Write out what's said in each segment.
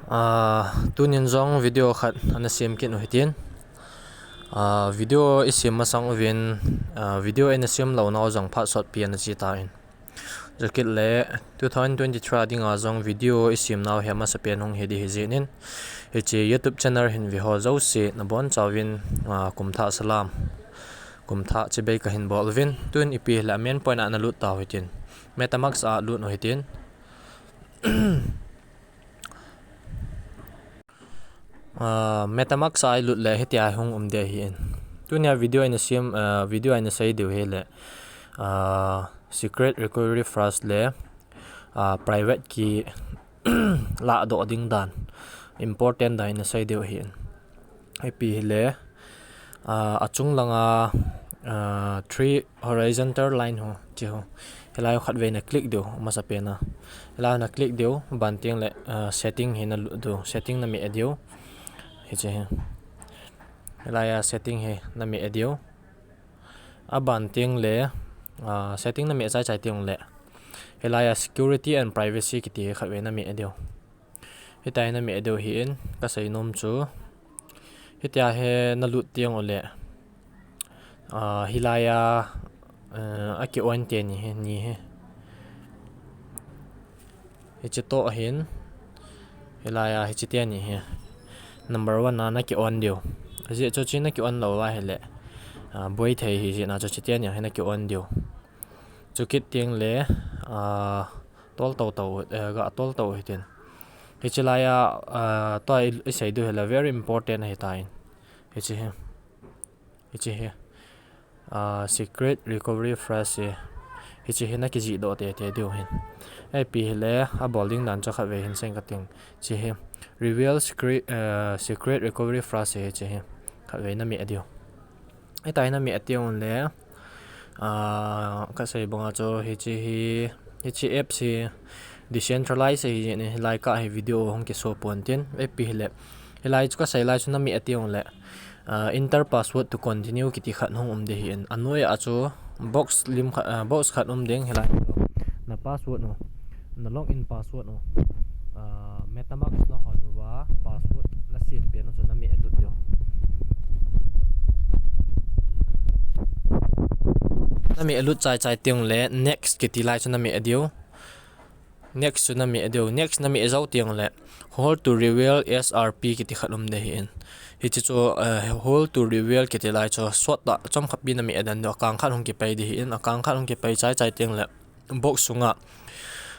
tunin zong video khat ana siam kin hitin video isim masang ovin video ena siam lo na zong pha sot pian chi ta in jakit le 2023 dinga zong video isim naw hema sa pian hong hedi hizinin heche youtube channel hin vi ho zo se na bon chawin kumtha salam kumtha chebe ka hin bolvin tun ipi la men point ana lut taw hitin metamax a lut no hitin metamax ai lut le hetia hung de hi en tunia video in sim video in sai de hele secret recovery phrase le private key la do ding dan important da in sai de hi en happy le achung langa three horizontal line ho chi ho helai khat ve na click do masa pena helai na click do ban tiang le setting hina do setting na mi adio heche helaya setting he na mi adio aban tiang le setting na mi chai chai tiang le helaya security and privacy ki ti khat ve na mi adio hetai na mi adio hi en ka sei nom chu hetia he na lut tiang ole hilaya aki on te ni he heche to hin hilaya heche te ni he number 1 na ki on dio aje cho chin na ki on lo wa hele boy thei hi na cho chitian ya hena ki on dio chukit tiang le tol to ga tol to hitin hichelaya to I say do hele very important he tain hiche he secret recovery phrase hiche hena ki ji do te dio hin ai pi hele a bowling dan cho kha ve hin seng ka ting chi he reveal secret recovery phrase he che kha ve na mi adio ai tai na mi ation le ka sei bonga cho hi app si decentralized hi ne like ka hi video hong ke so pon tin ai pi hele helai chu ka sei lai chu na mi ation le enter password to continue kiti khat hong de hi en anoi a chu box khat deng helai na password no na login password no metamax na honwa password na sin pe no na mi elut dio na mi elut chai tiang le next kiti lai chu na mi adio next chu na mi adio next na mi ezau tiang le hold to reveal srp kiti khatlum de hi en hi chu hold to reveal kiti lai chu swat da chom khapi na mi adan do kang khat hong ki pai de hi en akang khat hong ki pai chai tiang le box sunga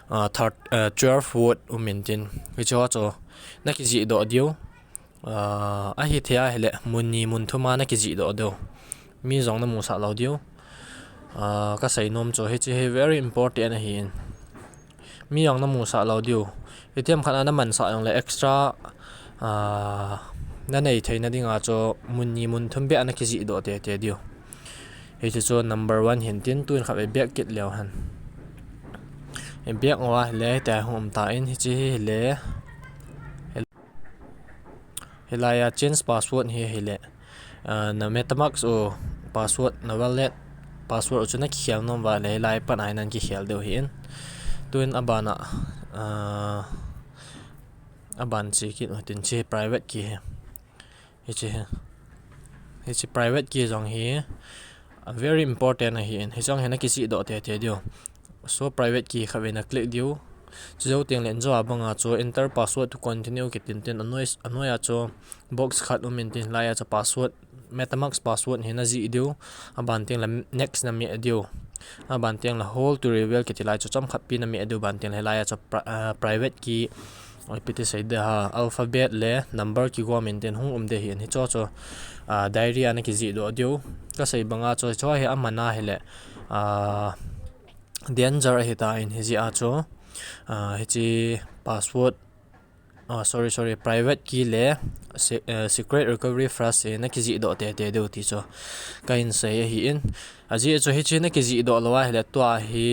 12 word maintain which also na ki ji do dio a hi thia hele munni mun thuma na ki ji do do mi zong na mu sa lo dio ka sei nom cho he chi very important hi mi yang na mu sa lo dio etiam khana na man sa yang le extra na nei theina dinga cho munni mun thum be ana ki ji do te dio he chi cho number 1 hin tin tuin kha be back kit leo han em biết ngwa le ta hom ta in hi chi le helaya change password hi hele na metamax o password na wallet password chu na khial nom wa le lai pan ai nan ki khial deu hi en tuin abana aban chi ki tin chi private ki hi chi private ki jong hi very important hi en hi jong hena ki chi do te dio so private key khawe na click dio chu tiang len zo abanga cho enter password to continue ki tin anoya cho box khat maintain la ya cho password metamax password hena ji dio aban tiang la next na mi dio aban tiang la hold to reveal ki tilai cho chom khat pi na mi dio ban tiang la ya cho private key oi pite sai da alphabet le number ki go maintain hung de hi cho diary ana ki ji do dio ka sai banga cho he amana hele danger hita in hiji acho hiji password sorry private key le secret recovery phrase na ki ji do te do ti cho kain sei hi in aji cho hi chi na ki ji do lawa hele to hi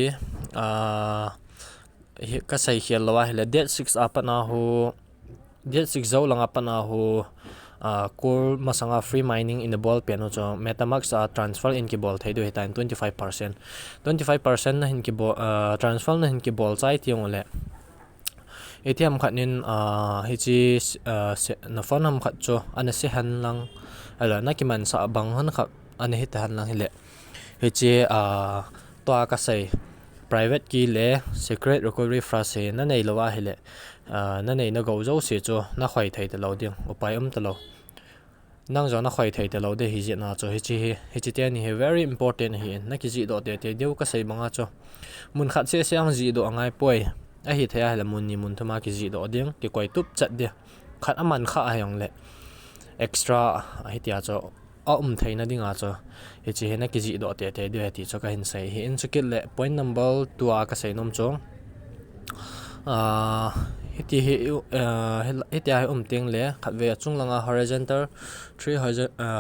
ka sai khial lawa hele date 6 apana ho date 6 zo langa pana ho core masanga free mining in the ball piano cho metamax transfer in ki ball thai do hetain 25% na hin ki ball transfer na hin ki ball chai tiong le ATM khat nin hi chi na phone ham khat cho ana se han lang ala na ki man sa bang han khat ana hi ta han lang hi le hi chi to ka sei private key le secret recovery phrase na nei lowa hi le na nei na go zo se cho na khwai thei te lo ding upai ta lo nang zo na khwai thei te lo de hi je na cho hi chi te ni he very important hi na ki ji do te deu ka sei banga cho mun khat se siang ji do angai poi a hi thaya la mun ni mun thuma ki ji do ding ki koi tup chat de khat aman kha ayong le extra hi tia cho thei na dinga cho hi chi he na ki ji do te de ti cho ka hin sei hi in chukil le point number 2 a ka sei nom chong hiti hi ting le khat ve chung langa horizontal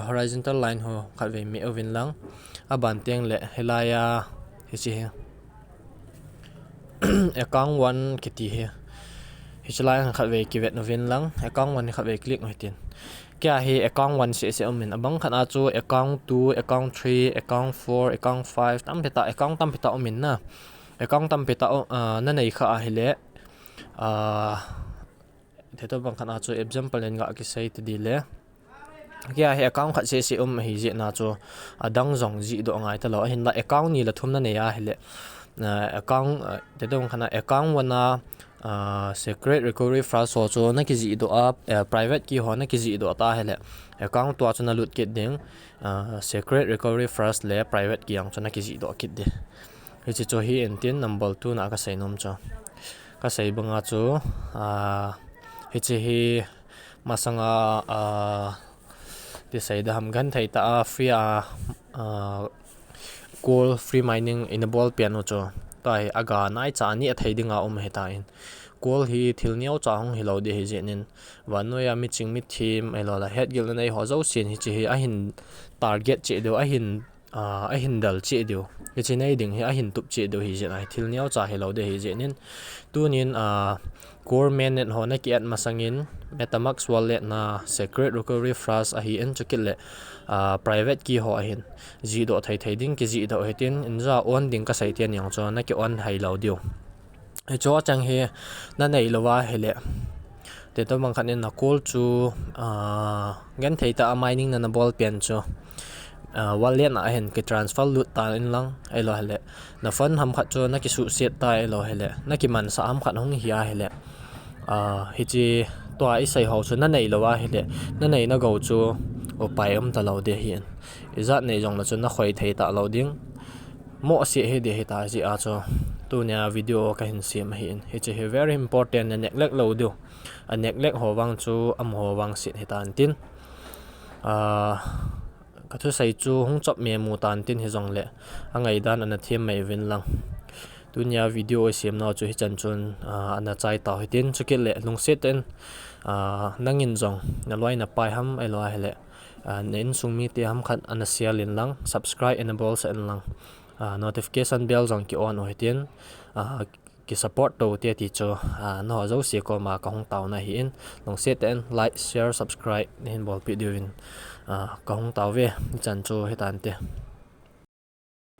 horizontal line ho khat ve mi ovin lang aban teng le helaya hi chi account 1 kiti he hi chalai khat ve ki vet novin lang account 1 khat ve click noi tin kya hi account 1 se min abang khana chu account 2 account 3 account 4 account 5 tam peta account tam peta min na account tam peta na nei kha hi le theto bang khana chu example len ga ki sei ti di le kya hi account khat se hi je na chu adang zong ji do ngai ta lo hin la account ni la thum na nei a hi le account theto bang khana account wana secret recovery phrase so cho na ki ji do private ki ho na ki ji do ta hele account to chuna lut kit ding secret recovery phrase le private ki ang chuna ki ji do kit de hi chi cho hi entin number 2 na ka sei nom cho ka sei banga chu hi chi hi masanga ti sei da ham gan thei ta free gold free mining in a ball piano cho tai aga nai cha ni a thei dinga heta in kol hi thil niau cha hong hilo de hi jenin wanoya mi ching mi thim elo la het gil nei ho zo sin hi chi hi a hin target che do a hin dal che do hi chi nei ding hi a hin tup che do hi je nai thil niau cha hilo de hi jenin tunin core mainnet ho na ki at masangin metamax wallet na secret recovery phrase a hi en chukil le private key ho hin ji do thei ding ki ji do hetin inja on ding ka sai tian yang cho na ki on hai lo dio e cho chang he na nei lowa hele te to mang khanin na call chu gan thei ta mining na ball pen chu wallet na hen ki transfer lut ta in lang ai lo hele na fun ham khat chu na ki su set ta ai lo hele na ki man sa ham khat hong hi a hele hi chi to ai sai ho chu na nei lowa hele na nei na go chu o pai ta lo de hian izat nei jong la chu na khoi thei ta lo ding mo se he de he ta ji a cho tu nya video ka hin sim hin he che he very important and neglect lo do a neglect ho wang chu am ho wang sit he tan tin ka thu sai chu hung chop me mu tan tin he jong le angai dan an thiam mai vin lang tu nya video sim no chu hi chan chun ana chai ta he tin chukil le lung set ten nangin jong na loi na pai ham ai lo hele nen sungmi te ham khat ana sial in lang subscribe enable sa in lang notification bell jong ki on hoitin ki support to te ti cho no zo se ko ma ka hong taw na hi in long set and like share subscribe nen bol video in ka hong taw ve chan cho hetan te